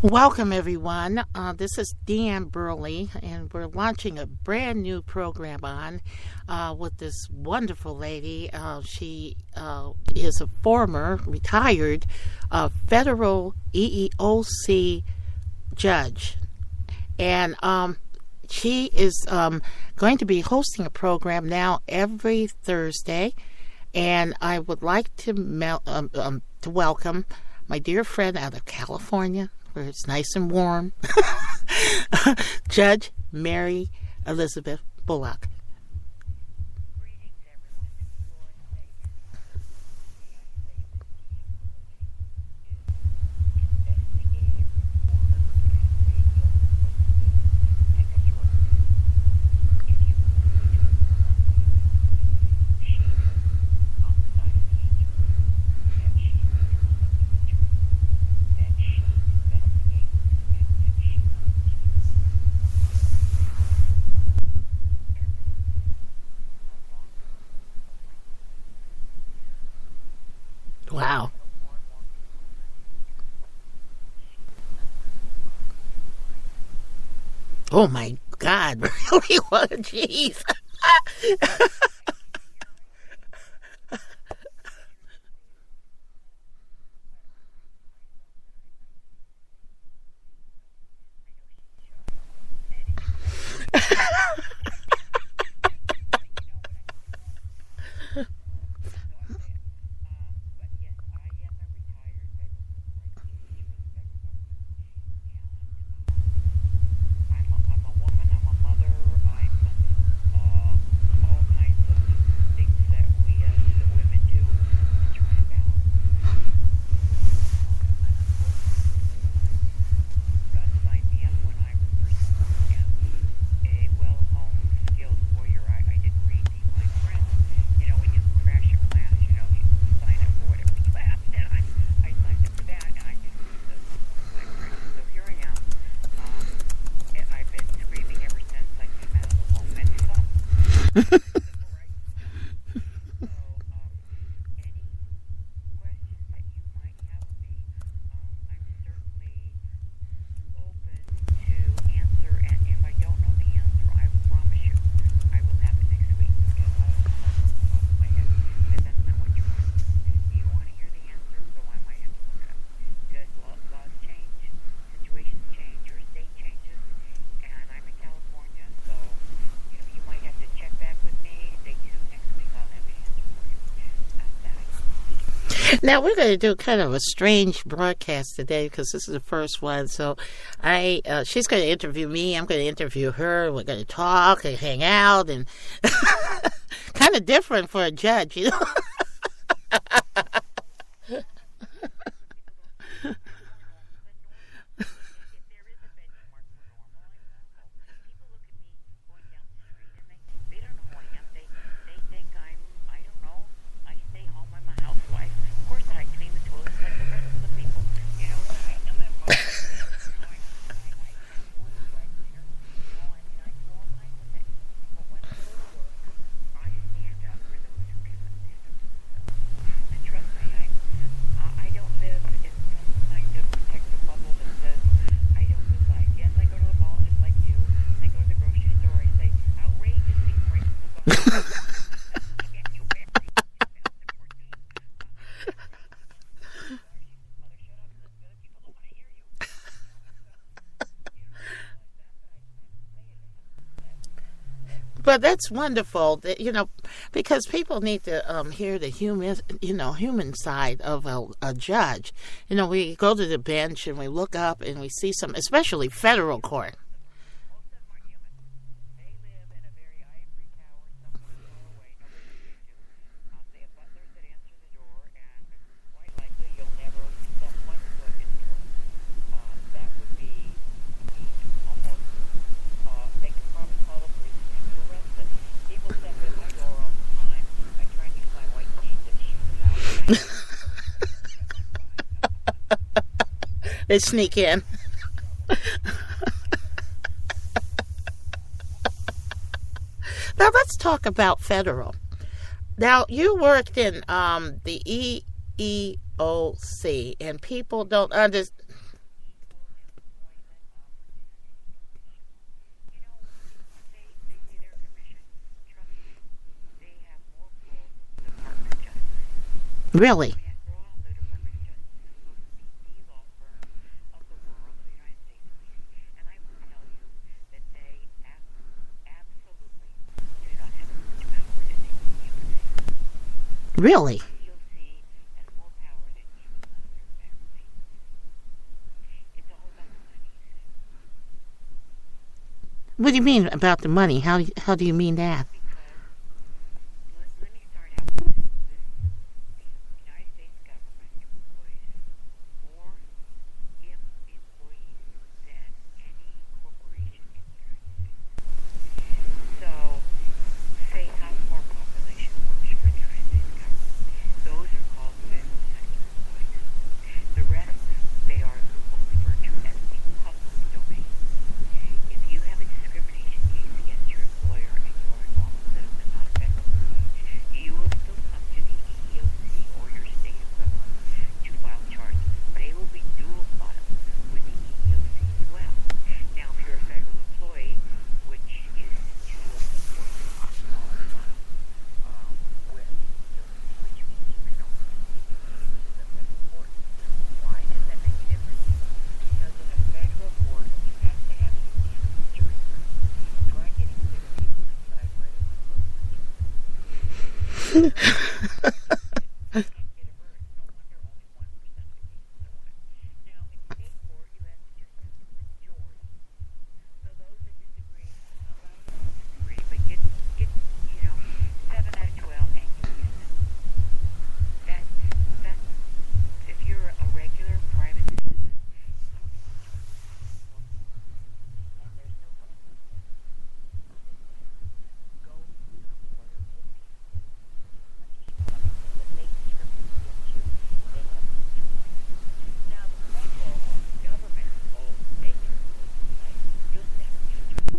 Welcome, everyone. This is Deanne Burley, and we're launching a brand new program on with this wonderful lady. She is a former retired federal EEOC judge, and she is going to be hosting a program now every Thursday. And I would like to welcome my dear friend out of California, where it's nice and warm, Judge Mary Elizabeth Bullock. Wow. Oh my God, really? What a jeez. Now, we're going to do kind of a strange broadcast today because this is the first one. So she's going to interview me. I'm going to interview her. We're going to talk and hang out, and kind of different for a judge, you know. But that's wonderful, that, because people need to hear the human side of a judge. We go to the bench and we look up and we see some, especially federal court. They sneak in. Now let's talk about federal. Now you worked in the EEOC, and people don't understand. Really? After all, the Department of Justice is supposed to be the law firm of the world, of the United States police, and I will tell you that they absolutely do not have as much power as they think. Really? The EOC has more power than even under federal agency. It's all about the money, you see. What do you mean about the money? How do you mean that? Because let me start out with this. The United States government employs more employees than any corporation in the United States. So, say half of our population works for the United States government. Those are called federal sector employees. The rest, they are referred to as the public domain. If you have a discrimination case against your employer and you are a normal citizen, not a federal employee, you will still come to the EEOC or your state equivalent to file charges. They will be dual filed with the EEOC as well. Now, if you're a federal employee, which is to do a support file with the EEOC, which means you can only proceed to the federal court. Why does that make a difference? Because in a federal court, you have to have a unanimous jury verdict. Try getting 6 people to decide whether to vote for a jury. You can't get a verdict. No wonder only 1% of the cases survive. Now, in state court, you have to just have the majority. So those that disagree, allow them to disagree, but get 7 out of 12 and you lose it. That's if you're a regular private citizen, and there's no consequence. Go to an employer if they discriminate against you, they have no choice. Now the federal government, they can right? You'll never get a job.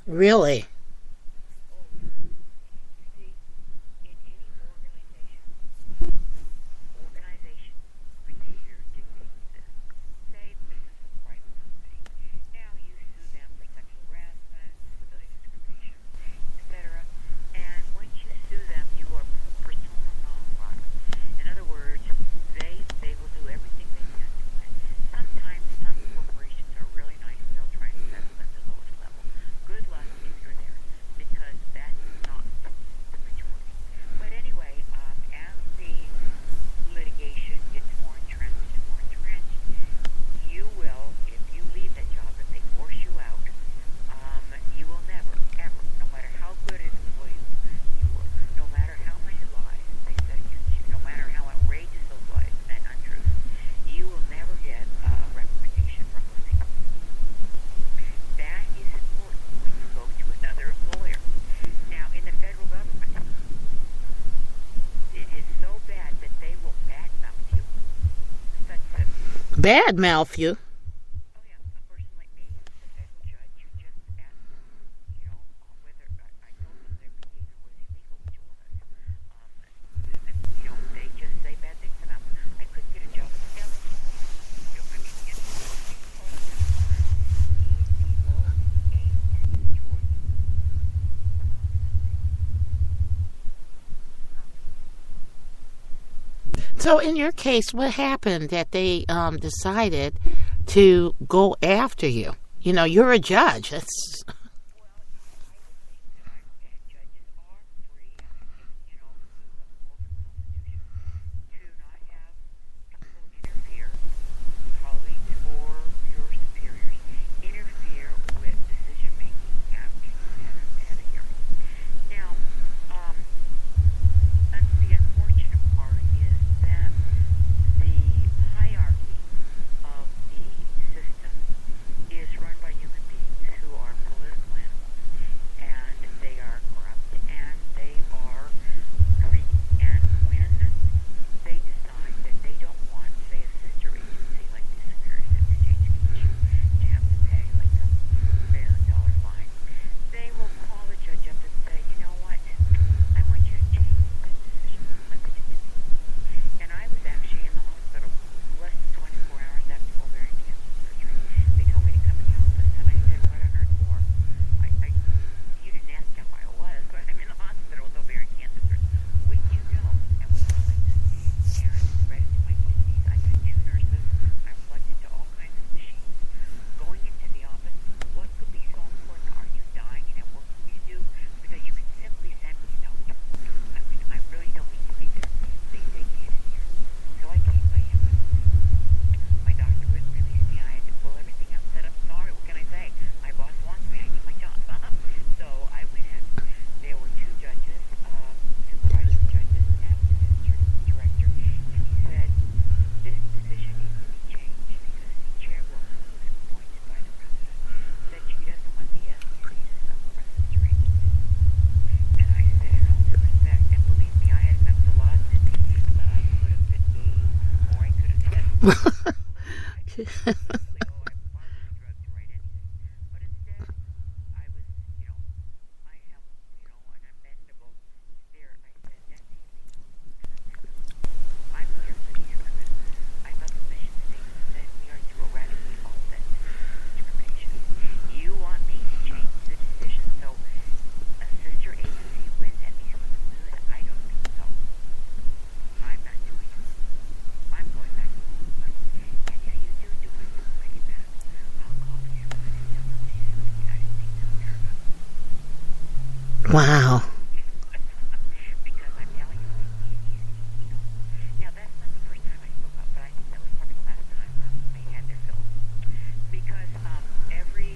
Really? You see, in any organization procedure dictates this. Say this is a private company. Now you sue them for sexual harassment, disability discrimination, etc. And once you sue them, you are persona non grata. In other words, they will do everything they can to win. Sometimes some corporations are really nice and they'll try and settle at the lowest level. Good luck if you're there, because that's not the majority. But anyway, as the litigation gets more entrenched, you will, if you leave that job, if they force you out, you will never, ever, no matter how good an employee you were, no matter how many lies they said against you, no matter how outrageous those lies and untruths, you will never get a recommendation from those people. That is important when you go to another employer. Now, in the federal government, it is so bad that they will badmouth you. Such that, Badmouth you? oh yeah, a person like me, the federal judge, who just asked, whether I told them their behavior was illegal, which it was. They just say bad things about me. I couldn't get a job at the deli. It's part of their plan. These people aim to destroy you. So in your case, what happened that they decided to go after you? You're a judge. That's Well, I would think that judges are free, through the Constitution, to not have people interfere, colleagues or your superiors, interfere with decision making after you had a hearing. Now, the unfortunate part is that the hierarchy of the system is run by human beings who are politically oh, I bought this drug to write anything. But instead, I was, I have, an unbendable spirit. I said, that's easy. I'm here for these women. I thought the mission statement said we are to eradicate all sex discrimination. You want me to change the decision so a sister agency wins and these women lose? I don't think so. I'm not doing it. I'm going back to home. And if you do it like that, I'll call these women and tell them to sue the United States of America. Wow. Because I'm telling you, now that's not the first time I spoke up, but I think that was probably the last time they had their fill. Because every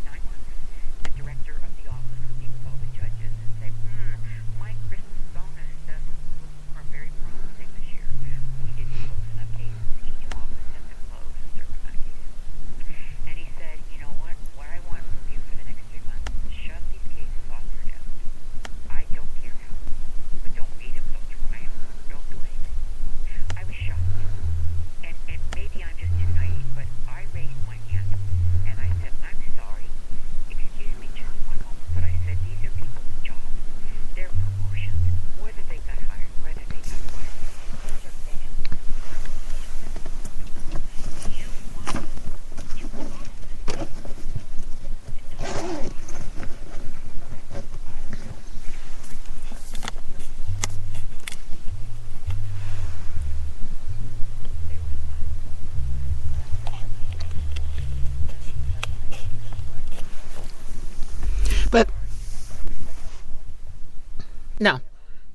9 months, the director of the office would meet with all the judges and say, my Christmas bonus doesn't look very promising this year. We didn't close enough cases. Each office has to close a certain amount of cases. And he said, you know what I want from you for the next 3 months is shove these cases off your desk. I don't care how. But don't read them, don't try them, don't do anything. I was shocked. And maybe I'm just too naive, but I raised my hand and I said, I'm sorry. Excuse me just one moment. But I said, these are people's jobs. Their promotions. Whether they got hired, whether they got fired. These are things. You want to cross this line. But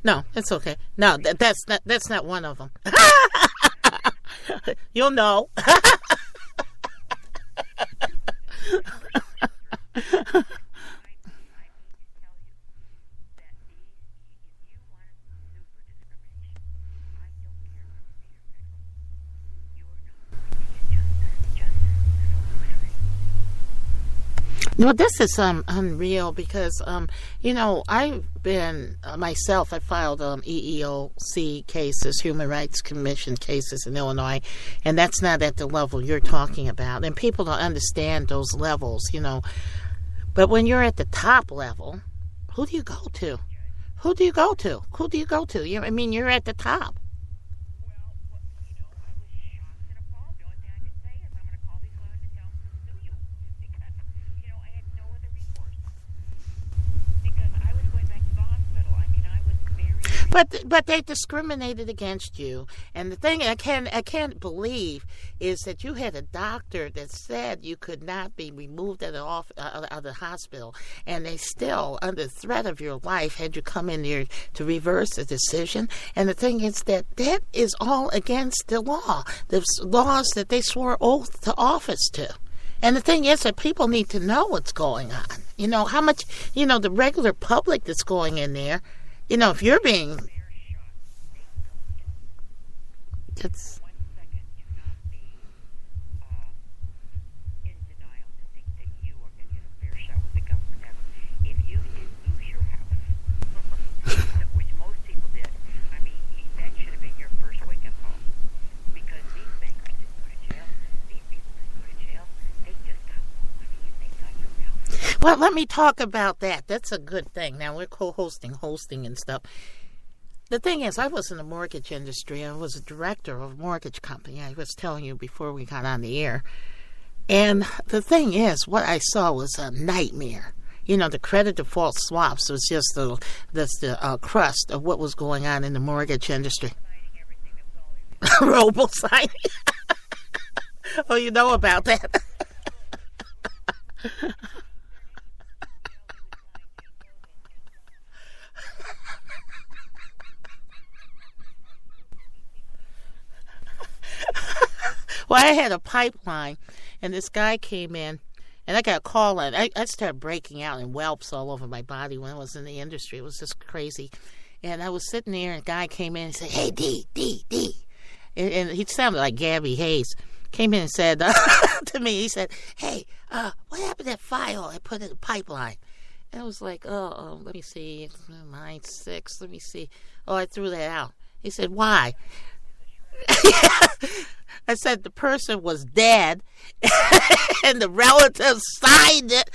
no, it's okay. No, that's not one of them. You'll know. Well, this is unreal because I've been myself. I filed EEOC cases, Human Rights Commission cases in Illinois, and that's not at the level you're talking about. And people don't understand those levels, But when you're at the top level, who do you go to? Who do you go to? Who do you go to? You're at the top. But they discriminated against you, and the thing I can't believe is that you had a doctor that said you could not be removed out of the hospital, and they still, under threat of your life, had you come in there to reverse the decision. And the thing is that is all against the law, the laws that they swore oath to office to. And the thing is that people need to know what's going on. How much, the regular public that's going in there. If you're being... It's... 1 second, do not be in denial to think that you are going to get a fair shot with the government ever. If you did lose your house, which most people did, that should have been your first wake-up call. Because these bankers didn't go to jail. These people didn't go to jail. They just got more money and they got your house. Well, let me talk about that. That's a good thing. Now, we're hosting and stuff. The thing is, I was in the mortgage industry. I was a director of a mortgage company. I was telling you before we got on the air. And the thing is, what I saw was a nightmare. The credit default swaps was just the crust of what was going on in the mortgage industry. Robo-signing. Oh, you know about that. Well, I had a pipeline, and this guy came in, and I got a call on. I started breaking out in whelps all over my body when I was in the industry. It was just crazy. And I was sitting there, and a guy came in and said, "Hey, D." And he sounded like Gabby Hayes. Came in and said to me, he said, "Hey, what happened to that file I put in the pipeline?" And I was like, let me see, 9-6, let me see. Oh, I threw that out. He said, "Why?" I said the person was dead, and the relatives signed it.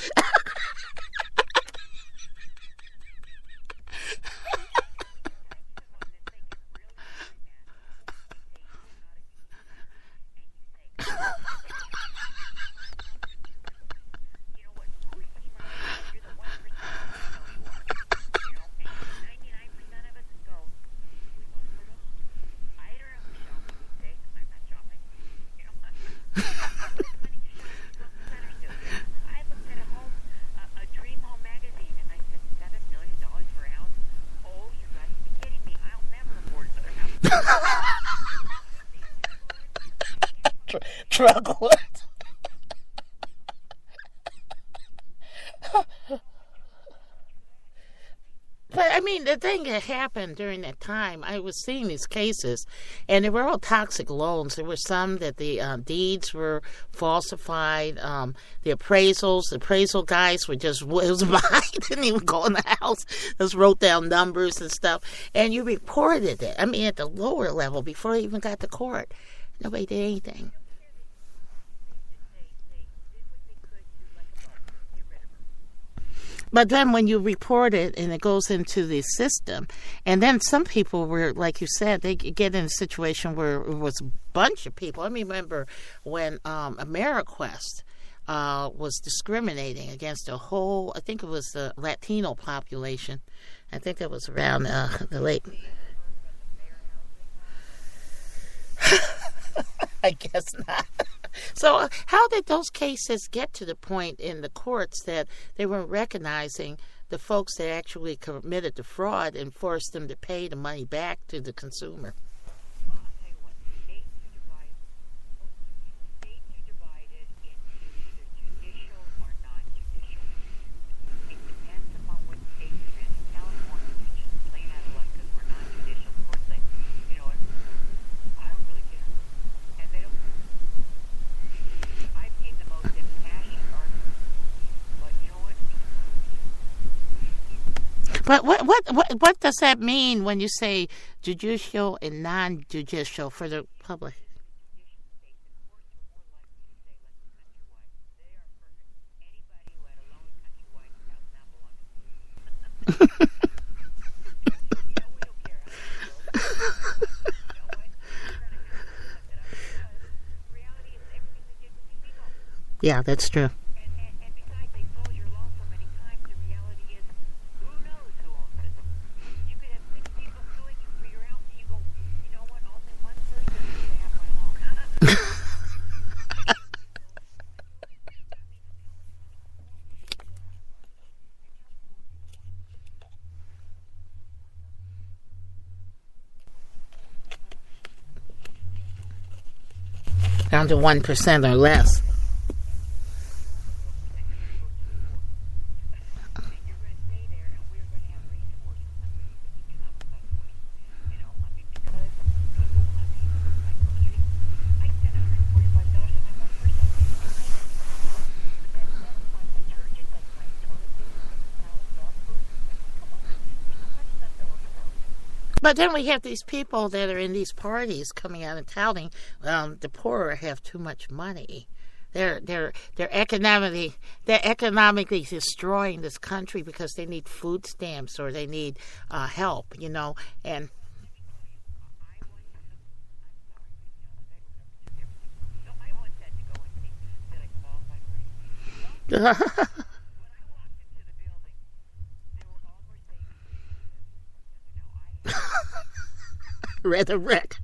Struggle. But I mean, the thing that happened during that time, I was seeing these cases, and they were all toxic loans. There were some that the deeds were falsified. The appraisal guys were just whizzed by, didn't even go in the house, just wrote down numbers and stuff. And you reported it. I mean, at the lower level, before it even got to court, nobody did anything. But then when you report it and it goes into the system, and then some people were, like you said, they get in a situation where it was a bunch of people. I remember when AmeriQuest was discriminating against a whole, I think it was the Latino population. I think it was around the late... I guess not. So how did those cases get to the point in the courts that they were recognizing the folks that actually committed the fraud and forced them to pay the money back to the consumer? But what does that mean when you say judicial and non-judicial for the public? Yeah, that's true. Down to 1% or less. But then we have these people that are in these parties coming out and touting the poor have too much money. They're economically destroying this country because they need food stamps or they need help, and rather wreck.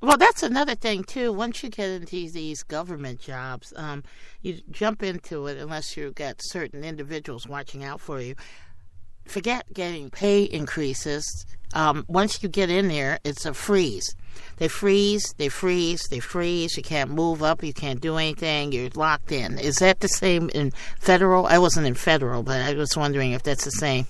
Well, that's another thing too. Once you get into these government jobs, you jump into it unless you've got certain individuals watching out for you. Forget getting pay increases. Once you get in there, it's a freeze. They freeze, they freeze, they freeze. You can't move up, you can't do anything. You're locked in. Is that the same in federal? I wasn't in federal, but I was wondering if that's the same.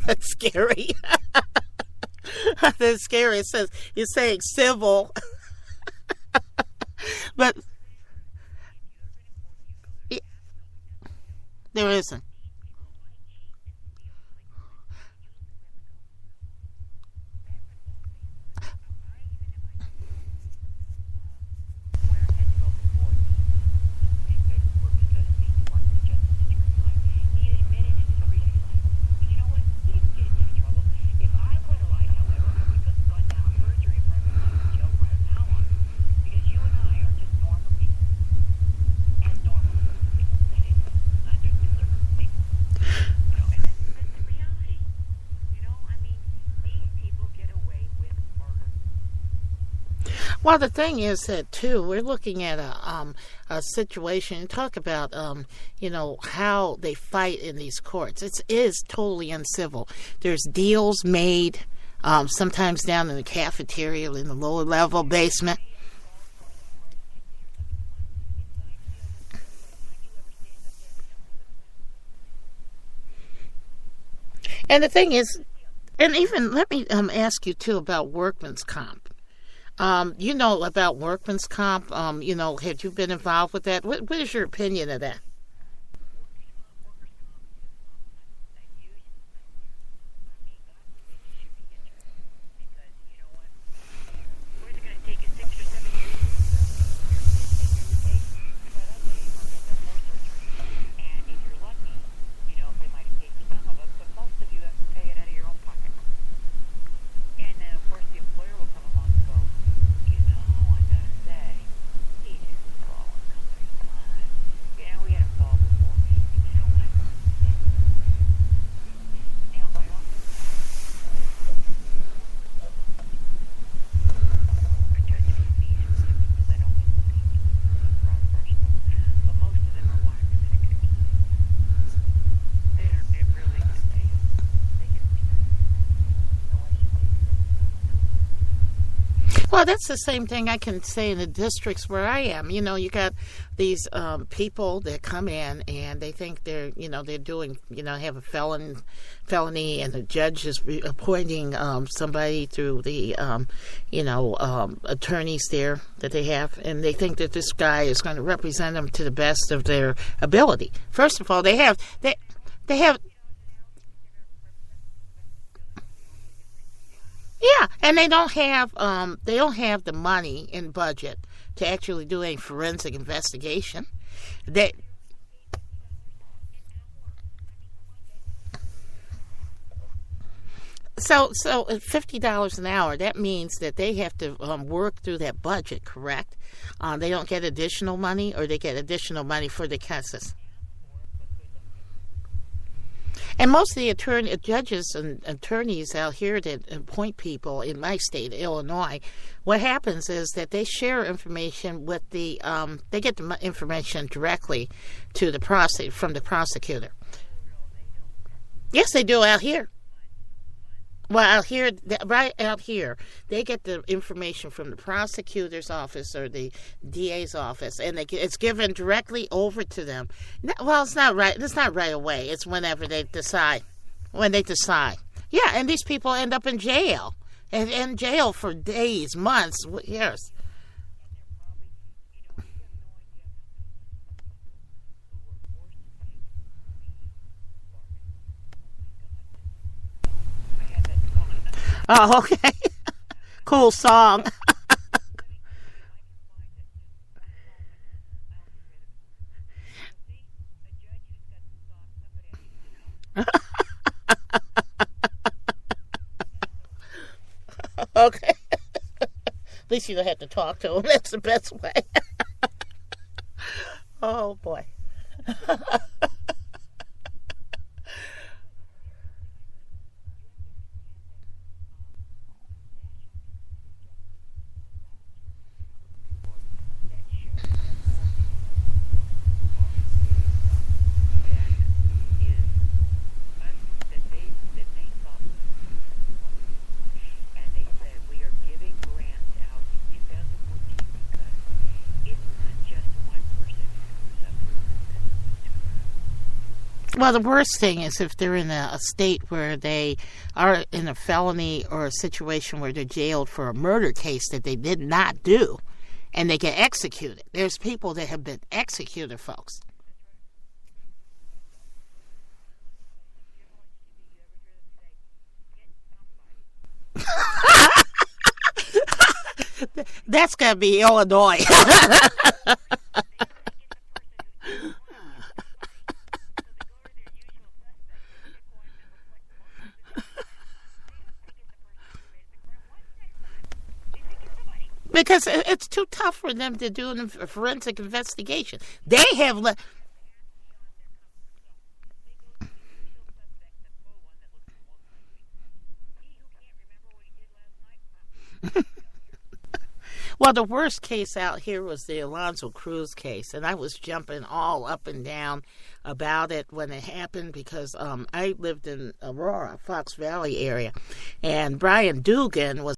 That's scary. That's scary. It says you're saying civil, but there isn't. Well, the thing is that too, we're looking at a situation. Talk about how they fight in these courts. It is totally uncivil. There's deals made, sometimes down in the cafeteria in the lower level basement. And the thing is, and even let me ask you too about workman's comp. You know about workman's comp. Had you been involved with that? What is your opinion of that? Well, that's the same thing I can say in the districts where I am. You got these people that come in and they think they're doing, have a felony, and the judge is appointing somebody through the, attorneys there that they have, and they think that this guy is going to represent them to the best of their ability. First of all, they have. Yeah, and they don't have the money in budget to actually do a forensic investigation. They so at $50 an hour, that means that they have to work through that budget, correct? They don't get additional money, or they get additional money for the cases. And most of the judges and attorneys out here that appoint people in my state, Illinois, what happens is that they share information with they get the information directly to the from the prosecutor. Yes, they do out here. Well, right out here, they get the information from the prosecutor's office or the DA's office, and it's given directly over to them. Well, it's not right. It's not right away. It's whenever they decide. When they decide. Yeah, and these people end up in jail, and in jail for days, months, years. Oh, okay. Cool song. Okay. At least you don't have to talk to him. That's the best way. Oh, boy. Well, the worst thing is if they're in a state where they are in a felony or a situation where they're jailed for a murder case that they did not do, and they get executed. There's people that have been executed, folks. That's going to be Illinois. Because it's too tough for them to do a forensic investigation. They have well, the worst case out here was the Alonzo Cruz case, and I was jumping all up and down about it when it happened because I lived in Aurora, Fox Valley area, and Brian Dugan was